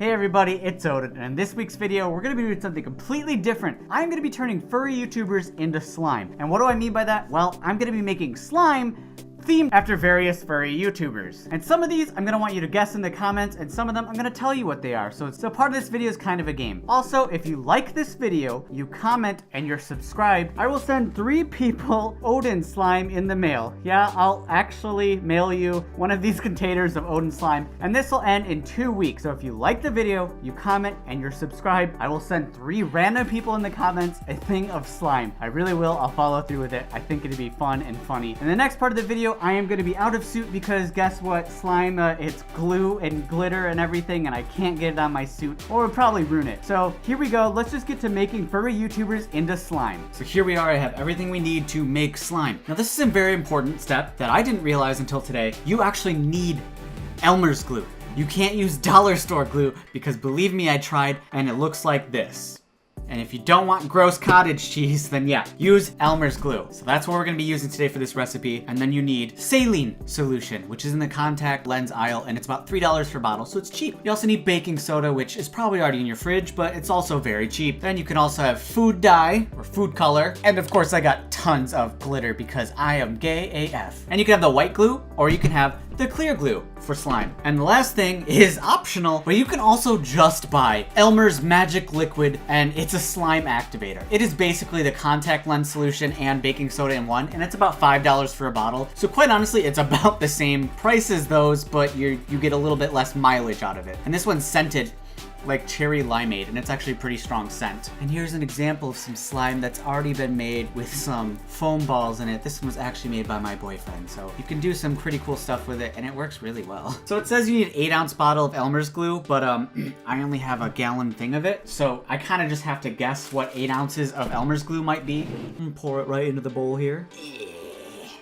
Hey everybody, it's Odin, and in this week's video, we're going to be doing something completely different. I'm going to be turning furry YouTubers into slime. And what do I mean by that? Well, I'm going to be making slime themed after various furry YouTubers. And some of these, I'm gonna want you to guess in the comments, and some of them, I'm gonna tell you what they are. So part of this video is kind of a game. Also, if you like this video, you comment, and you're subscribed, I will send 3 people Odin slime in the mail. Yeah, I'll actually mail you one of these containers of Odin slime, and this will end in 2 weeks. So if you like the video, you comment, and you're subscribed, I will send 3 random people in the comments a thing of slime. I really will. I'll follow through with it. I think it'd be fun and funny. In the next part of the video, I am going to be out of suit because guess what? Slime, it's glue and glitter and everything, and I can't get it on my suit, or it would probably ruin it. So here we go. Let's just get to making furry YouTubers into slime. So here we are. I have everything we need to make slime. Now this is a very important step that I didn't realize until today. You actually need Elmer's glue. You can't use dollar store glue because believe me, I tried, and it looks like this. And if you don't want gross cottage cheese, then yeah, use Elmer's glue. So that's what we're gonna be using today for this recipe. And then you need saline solution, which is in the contact lens aisle, and it's about $3 per bottle, so it's cheap. You also need baking soda, which is probably already in your fridge, but it's also very cheap. Then you can also have food dye or food color. And of course I got tons of glitter because I am gay AF. And you can have the white glue, or you can have the clear glue for slime. And the last thing is optional, but you can also just buy Elmer's Magic Liquid, and it's a slime activator. It is basically the contact lens solution and baking soda in one, and it's about $5 for a bottle. So quite honestly, it's about the same price as those, but you get a little bit less mileage out of it. And this one's scented like cherry limeade, and it's actually a pretty strong scent. And here's an example of some slime that's already been made with some foam balls in it. This one was actually made by my boyfriend, so you can do some pretty cool stuff with it, and it works really well. So it says you need an 8-ounce bottle of Elmer's glue, but I only have a gallon thing of it, so I kind of just have to guess what 8 ounces of Elmer's glue might be. And pour it right into the bowl here.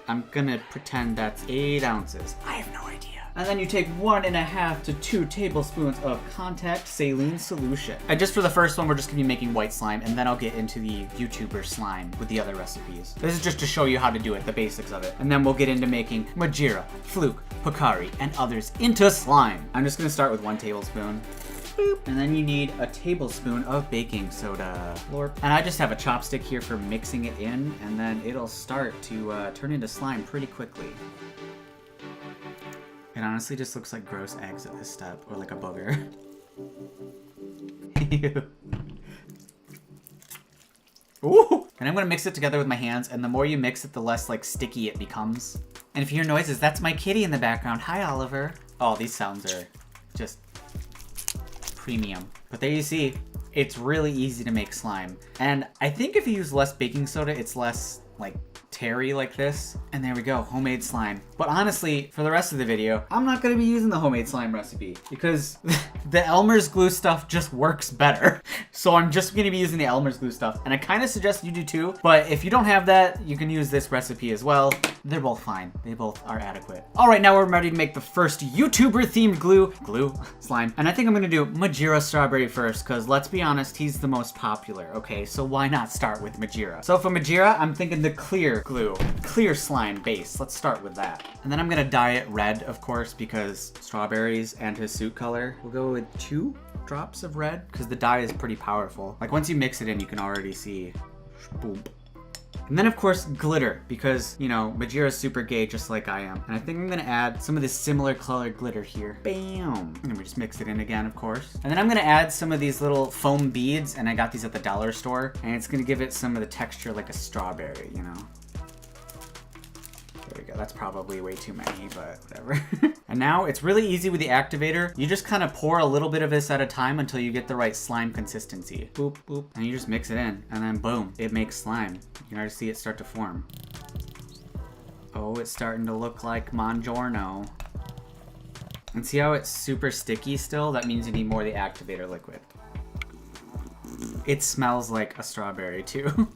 I'm gonna pretend that's 8 ounces. I have no idea. And then you take 1.5 to 2 tablespoons of contact saline solution. And just for the first one, we're just gonna be making white slime, and then I'll get into the YouTuber slime with the other recipes. This is just to show you how to do it, the basics of it. And then we'll get into making Majira, Fluke, Picari, and others into slime. I'm just gonna start with 1 tablespoon. Boop. And then you need a tablespoon of baking soda. Lorp. And I just have a chopstick here for mixing it in, and then it'll start to turn into slime pretty quickly. It honestly just looks like gross eggs at this step, or like a booger. Ew. Ooh! And I'm gonna mix it together with my hands, and the more you mix it, the less like sticky it becomes. And if you hear noises, that's my kitty in the background. Hi, Oliver. Oh, these sounds are just premium. But there you see, it's really easy to make slime. And I think if you use less baking soda, it's less like terry like this. And there we go, homemade slime. But honestly, for the rest of the video, I'm not gonna be using the homemade slime recipe because the Elmer's glue stuff just works better. So I'm just gonna be using the Elmer's glue stuff. And I kind of suggest you do too, but if you don't have that, you can use this recipe as well. They're both fine. They both are adequate. All right, now we're ready to make the first YouTuber themed glue, slime. And I think I'm gonna do Majira Strawberry first, because let's be honest, he's the most popular, okay? So why not start with Majira? So for Majira, I'm thinking the clear glue, clear slime base. Let's start with that. And then I'm gonna dye it red, of course, because strawberries and his suit color. We'll go with 2 drops of red, because the dye is pretty powerful. Like once you mix it in, you can already see, boom. And then of course glitter, because you know, Majira is super gay just like I am. And I think I'm gonna add some of this similar colored glitter here. Bam! And we just mix it in again, of course. And then I'm gonna add some of these little foam beads, and I got these at the dollar store. And it's gonna give it some of the texture like a strawberry, you know? There we go, that's probably way too many, but whatever. And now it's really easy with the activator. You just kind of pour a little bit of this at a time until you get the right slime consistency. Boop, boop, and you just mix it in, and then boom, it makes slime. You can already see it start to form. Oh, it's starting to look like Mongiorno. And see how it's super sticky still? That means you need more of the activator liquid. It smells like a strawberry too.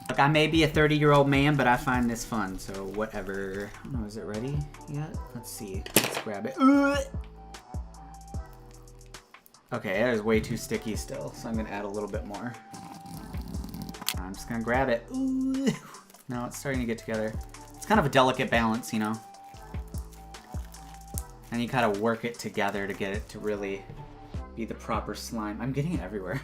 Look, I may be a 30-year-old man, but I find this fun, so whatever. I don't know, is it ready yet? Let's see. Let's grab it. Okay, that is way too sticky still, so I'm gonna add a little bit more. I'm just gonna grab it. No, it's starting to get together. It's kind of a delicate balance, you know? And you kind of work it together to get it to really be the proper slime. I'm getting it everywhere.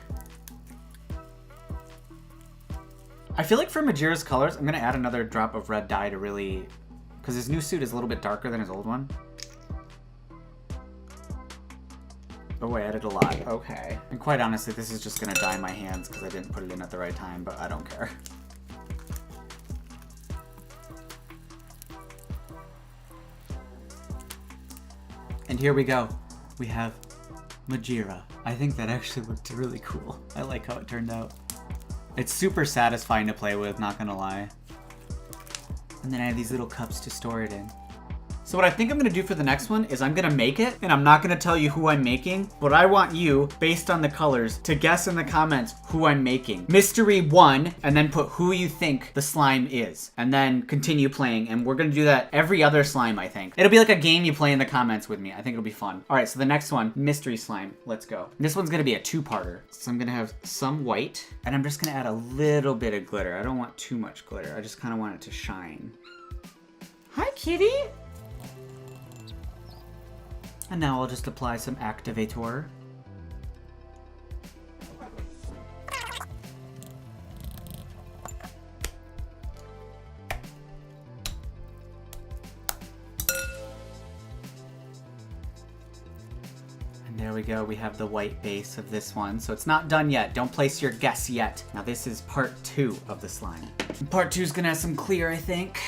I feel like for Majira's colors, I'm gonna add another drop of red dye to really, because his new suit is a little bit darker than his old one. Oh, I added a lot. Okay. And quite honestly, this is just gonna dye my hands because I didn't put it in at the right time, but I don't care. And here we go. We have Majira. I think that actually looked really cool. I like how it turned out. It's super satisfying to play with, not gonna lie. And then I have these little cups to store it in. So what I think I'm gonna do for the next one is I'm gonna make it, and I'm not gonna tell you who I'm making, but I want you, based on the colors, to guess in the comments who I'm making. Mystery 1, and then put who you think the slime is. And then continue playing, and we're gonna do that every other slime, I think. It'll be like a game you play in the comments with me. I think it'll be fun. All right, so the next one, mystery slime. Let's go. This one's gonna be a two-parter. So I'm gonna have some white, and I'm just gonna add a little bit of glitter. I don't want too much glitter. I just kinda want it to shine. Hi, kitty. And now I'll just apply some activator. And there we go, we have the white base of this one. So it's not done yet, don't place your guess yet. Now this is part 2 of the slime. And part 2 is gonna have some clear, I think.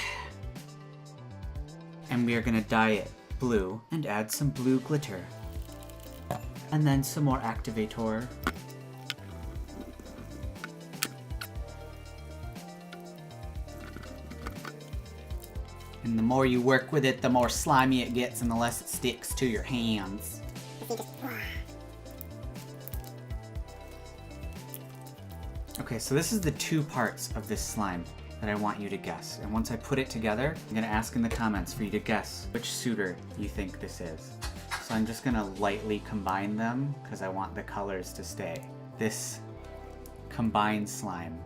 And we are gonna dye it blue and add some blue glitter. And then some more activator. And the more you work with it, the more slimy it gets and the less it sticks to your hands. Okay, so this is the 2 parts of this slime that I want you to guess. And once I put it together, I'm gonna ask in the comments for you to guess which suitor you think this is. So I'm just gonna lightly combine them because I want the colors to stay. This combined slime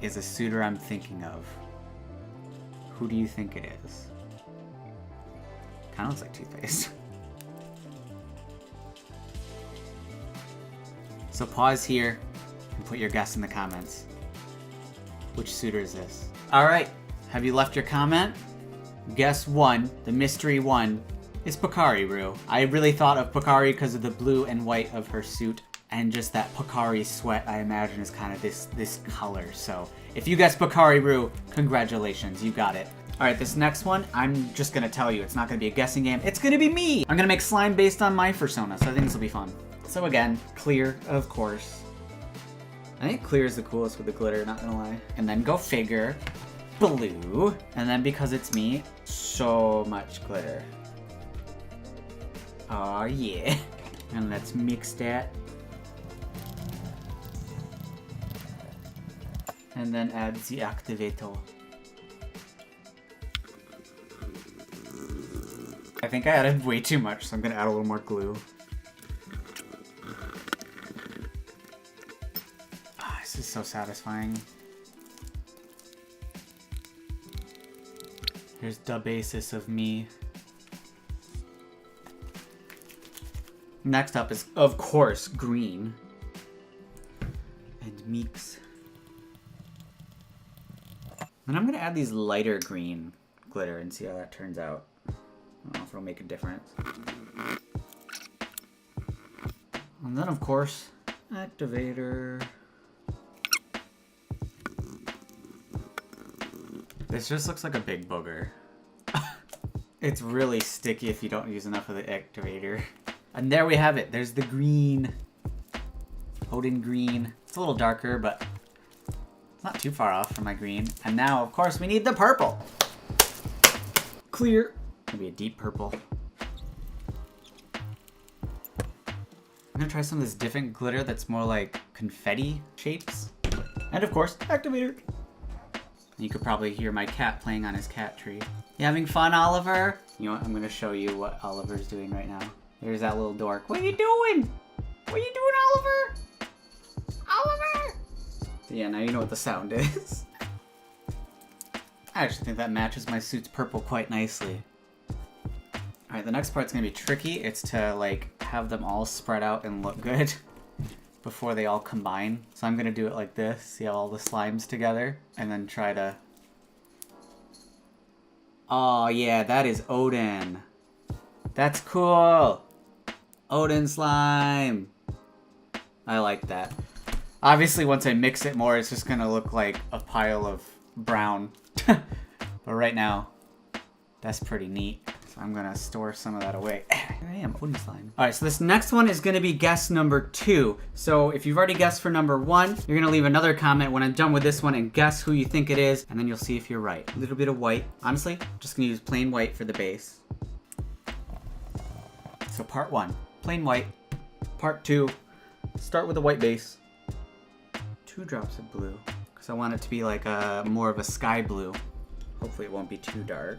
is a suitor I'm thinking of. Who do you think it is? Kinda looks like toothpaste. So pause here and put your guess in the comments. Which suitor is this? All right, have you left your comment? Guess 1, the mystery 1, is Pocari. I really thought of Pocari because of the blue and white of her suit, and just that Pocari sweat, I imagine, is kind of this color. So if you guessed Pocari, congratulations, you got it. All right, this next one, I'm just gonna tell you, it's not gonna be a guessing game, it's gonna be me! I'm gonna make slime based on my persona, so I think this will be fun. So again, clear, of course. I think clear is the coolest with the glitter, not gonna lie. And then go figure, blue. And then because it's me, so much glitter. Oh yeah. And let's mix that. And then add the activator. I think I added way too much, so I'm gonna add a little more glue. This is so satisfying. Here's the basis of me. Next up is, of course, green. And mix. Then I'm gonna add these lighter green glitter and see how that turns out. I don't know if it'll make a difference. And then, of course, activator. This just looks like a big booger. It's really sticky if you don't use enough of the activator. And there we have it. There's the green. Odin green. It's a little darker, but it's not too far off from my green. And now, of course, we need the purple. Clear. Maybe a deep purple. I'm gonna try some of this different glitter that's more like confetti shapes. And of course, activator. You could probably hear my cat playing on his cat tree. You having fun, Oliver? You know what? I'm gonna show you what Oliver's doing right now. There's that little dork. What are you doing? What are you doing, Oliver? Oliver! Yeah, now you know what the sound is. I actually think that matches my suit's purple quite nicely. All right, the next part's gonna be tricky. It's to like have them all spread out and look good before they all combine. So I'm gonna do it like this, see all the slimes together, and then try to... Oh yeah, that is Odin. That's cool. Odin slime. I like that. Obviously, once I mix it more, it's just gonna look like a pile of brown. But right now, that's pretty neat. So I'm gonna store some of that away. Here I am, Odin slime. All right, so this next one is gonna be guess number 2. So if you've already guessed for number 1, you're gonna leave another comment when I'm done with this one and guess who you think it is, and then you'll see if you're right. A little bit of white. Honestly, just gonna use plain white for the base. So part 1, plain white. Part 2, start with a white base. 2 drops of blue, because I want it to be like a more of a sky blue. Hopefully it won't be too dark.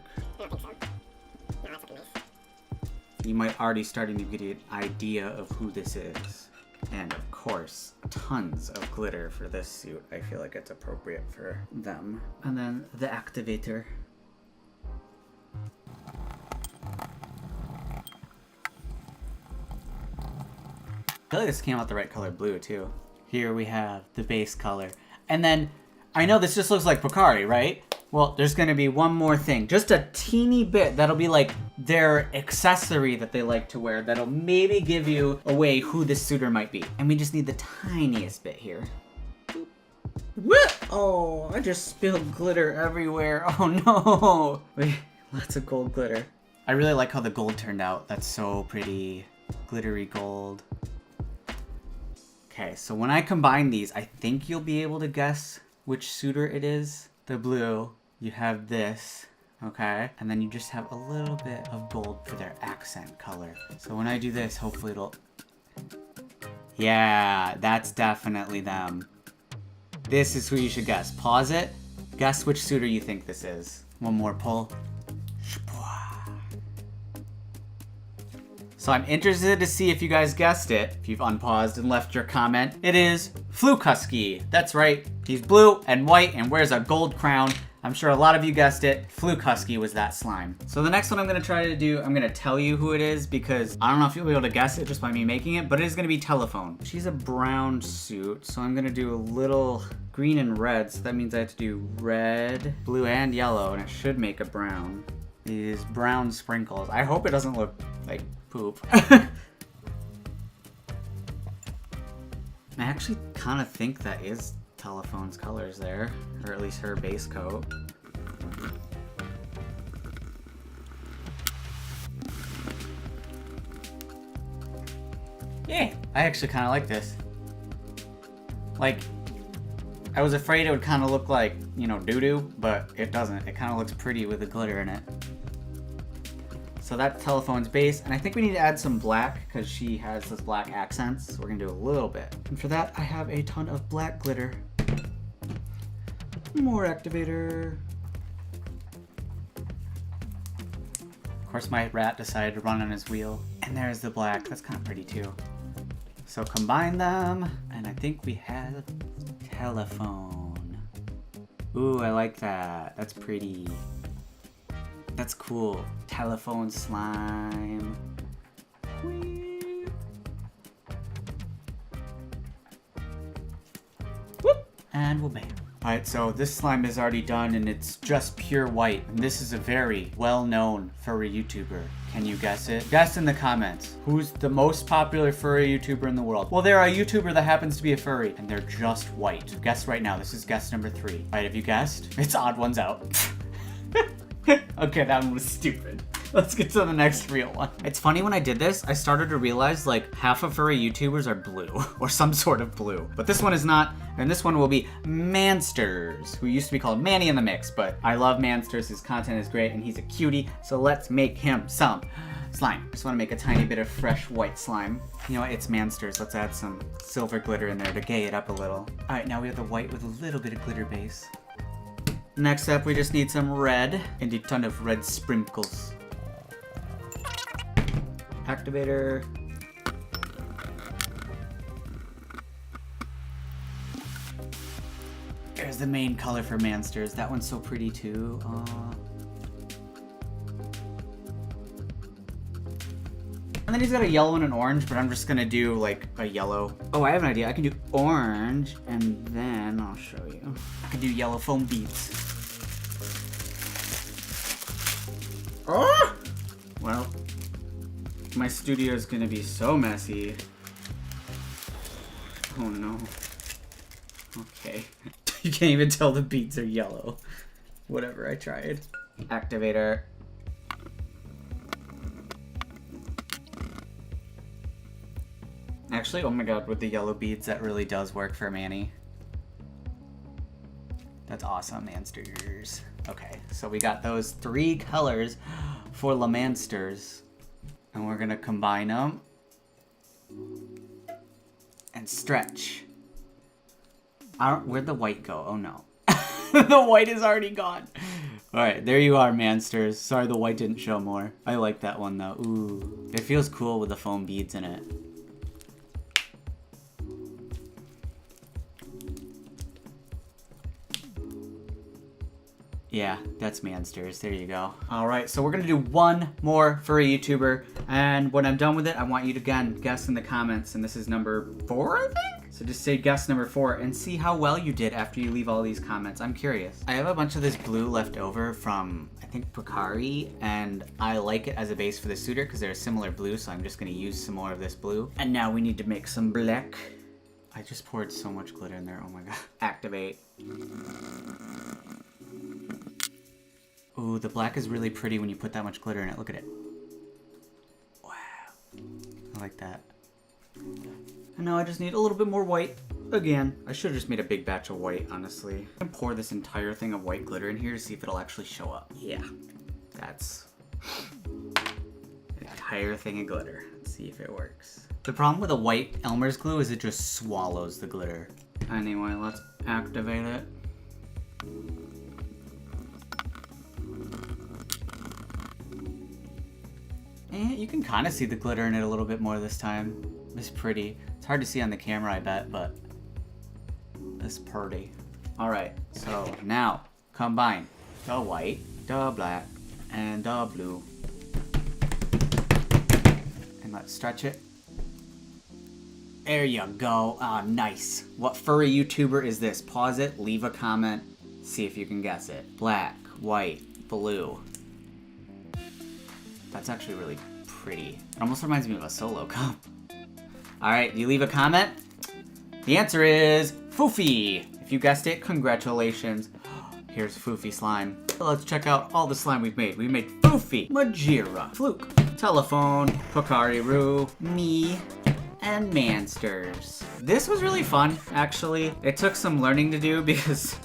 You might already starting to get an idea of who this is. And of course, tons of glitter for this suit. I feel like it's appropriate for them. And then the activator. I feel like this came out the right color blue too. Here we have the base color. And then, I know this just looks like Pocari, right? Well, there's gonna be one more thing. Just a teeny bit that'll be like their accessory that they like to wear that'll maybe give you away who this suitor might be. And we just need the tiniest bit here. What? Oh, I just spilled glitter everywhere. Oh no. Wait, lots of gold glitter. I really like how the gold turned out. That's so pretty. Glittery gold. Okay, so when I combine these, I think you'll be able to guess which suitor it is. The blue, you have this, okay? And then you just have a little bit of gold for their accent color. So when I do this, hopefully it'll... Yeah, that's definitely them. This is who you should guess. Pause it. Guess which suitor you think this is. One more pull. So I'm interested to see if you guys guessed it. If you've unpaused and left your comment, it is Flukusky. That's right. He's blue and white and wears a gold crown. I'm sure a lot of you guessed it. Flukusky was that slime. So the next one I'm gonna try to do, I'm gonna tell you who it is because I don't know if you'll be able to guess it just by me making it, but it is gonna be Telephone. She's a brown suit, so I'm gonna do a little green and red. So that means I have to do red, blue, and yellow, and it should make a brown. These brown sprinkles. I hope it doesn't look like poop. I actually kind of think that is Telephone's colors there, or at least her base coat. Yeah, I actually kind of like this. Like, I was afraid it would kind of look like, you know, doo-doo, but it doesn't. It kind of looks pretty with the glitter in it. So that's Telephone's base, and I think we need to add some black because she has those black accents. So we're gonna do a little bit. And for that, I have a ton of black glitter. More activator. Of course, my rat decided to run on his wheel. And there's the black. That's kind of pretty too. So combine them, and I think we have Telephone. Ooh, I like that. That's pretty. That's cool. Telephone slime. Whee. Whoop. And we'll bam. Alright, so this slime is already done and it's just pure white. And this is a very well-known furry YouTuber. Can you guess it? Guess in the comments. Who's the most popular furry YouTuber in the world? Well, they're a YouTuber that happens to be a furry and they're just white. Guess right now. This is guess number 3. Alright, have you guessed? It's odd ones out. Okay, that one was stupid. Let's get to the next real one. It's funny when I did this, I started to realize like half of furry YouTubers are blue or some sort of blue. But this one is not, and this one will be Mansters, who used to be called Manny in the Mix, but I love Mansters, his content is great and he's a cutie, so let's make him some slime. Just wanna make a tiny bit of fresh white slime. You know what, it's Mansters, let's add some silver glitter in there to gay it up a little. All right, now we have the white with a little bit of glitter base. Next up, we just need some red and a ton of red sprinkles. Activator. There's the main color for Mansters. That one's so pretty too. And then he's got a yellow and an orange, but I'm just gonna do like a yellow. Oh, I have an idea. I can do orange, and then I'll show you. I can do yellow foam beads. Oh! Well, my studio is gonna be so messy. Oh no. Okay. You can't even tell the beads are yellow. Whatever, I tried. Activator. Actually, oh my god, with the yellow beads, that really does work for Manny. That's awesome, Mansters. Okay, so we got those 3 colors for Lamansters. And we're gonna combine them. And stretch. Where'd the white go? Oh no. The white is already gone. Alright, there you are, Mansters. Sorry the white didn't show more. I like that one though. Ooh. It feels cool with the foam beads in it. Yeah, that's Mansters. There you go. Alright, so we're gonna do one more furry YouTuber, and when I'm done with it, I want you to again guess in the comments, and this is number 4, I think? So just say guess number 4 and see how well you did after you leave all these comments. I'm curious. I have a bunch of this blue left over from, I think, Furry, and I like it as a base for the suitor because they're a similar blue, so I'm just gonna use some more of this blue. And now we need to make some black. I just poured so much glitter in there, oh my god. Activate. Ooh, the black is really pretty when you put that much glitter in it. Look at it. Wow. I like that. And now I just need a little bit more white. Again, I should have just made a big batch of white, honestly. I'm gonna pour this entire thing of white glitter in here to see if it'll actually show up. Yeah. That's an entire thing of glitter. Let's see if it works. The problem with a white Elmer's glue is it just swallows the glitter. Anyway, let's activate it. You can kind of see the glitter in it a little bit more this time. It's pretty. It's hard to see on the camera, I bet, but it's pretty. All right, so now combine the white, the black, and the blue. And let's stretch it. There you go. Ah, nice. What furry YouTuber is this? Pause it, leave a comment, see if you can guess it. Black, white, blue. That's actually really pretty. It almost reminds me of a solo cup. Alright, you leave a comment? The answer is Foofy. If you guessed it, congratulations. Here's Foofy slime. Let's check out all the slime we've made. We made Foofy, Majira, Fluke, Telephone, Pokari-Roo, me, and Mansters. This was really fun, actually. It took some learning to do because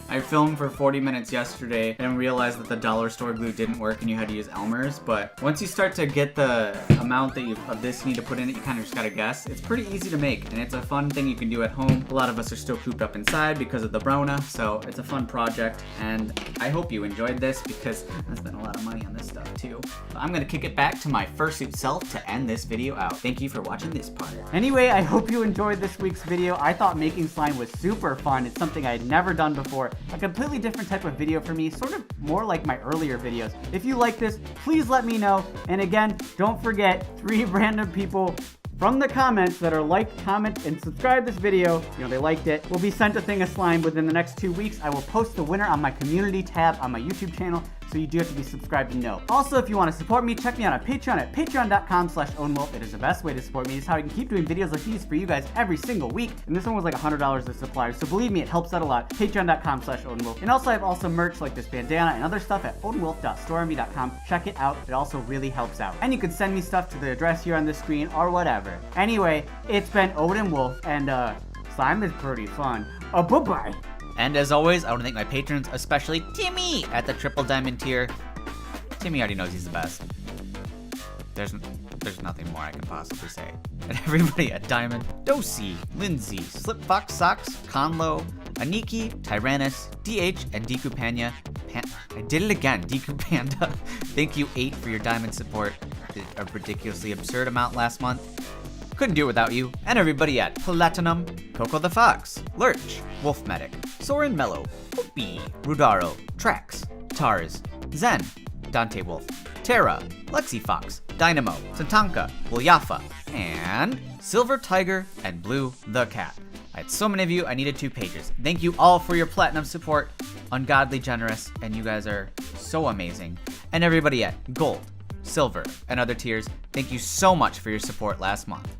I filmed for 40 minutes yesterday and realized that the dollar store glue didn't work and you had to use Elmer's. But once you start to get the amount that of this you need to put in it, you kind of just gotta guess. It's pretty easy to make, and it's a fun thing you can do at home. A lot of us are still cooped up inside because of the Brona, so it's a fun project, and I hope you enjoyed this because I spent a lot of money on this stuff too. But I'm gonna kick it back to my fursuit self to end this video out. Thank you for watching this part. Anyway, I hope you enjoyed this week's video. I thought making slime was super fun. It's something I had never done before. A completely different type of video for me, sort of more like my earlier videos. If you like this, please let me know. And again, don't forget, 3 random people from the comments that are like, comment, and subscribe this video, you know, they liked it, will be sent a thing of slime within the next 2 weeks. I will post the winner on my community tab on my YouTube channel, so you do have to be subscribed to know. Also, if you want to support me, check me out on Patreon at patreon.com/ownwolf. It is the best way to support me. It's how I can keep doing videos like these for you guys every single week. And this one was like $100 a supply, so believe me, it helps out a lot. Patreon.com/ownwolf. And also, I have also merch like this bandana and other stuff at ownwolf.storemy.com. Check it out. It also really helps out. And you can send me stuff to the address here on the screen or whatever. Anyway, it's been Odin Wolf, and slime is pretty fun. Bye-bye. And as always, I want to thank my patrons, especially Timmy at the triple diamond tier. Timmy already knows he's the best. There's nothing more I can possibly say. And everybody at Diamond, Dosey, Lindsay, Slipfox Socks, Conlo, Aniki, Tyrannus, DH, and Deku Panya. I did it again, Deku Panda. Thank you, 8, for your diamond support. Did a ridiculously absurd amount last month. Couldn't do it without you. And everybody at Platinum, Coco the Fox, Lurch, Wolf Medic, Soren Mello, Opie, Rudaro, Trax, Tars, Zen, Dante Wolf, Tara, Lexi Fox, Dynamo, Santanka, Wilyafa, and Silver Tiger and Blue the Cat. I had so many of you, I needed 2 pages. Thank you all for your platinum support. Ungodly generous, and you guys are so amazing. And everybody at Gold, Silver, and other tiers, thank you so much for your support last month.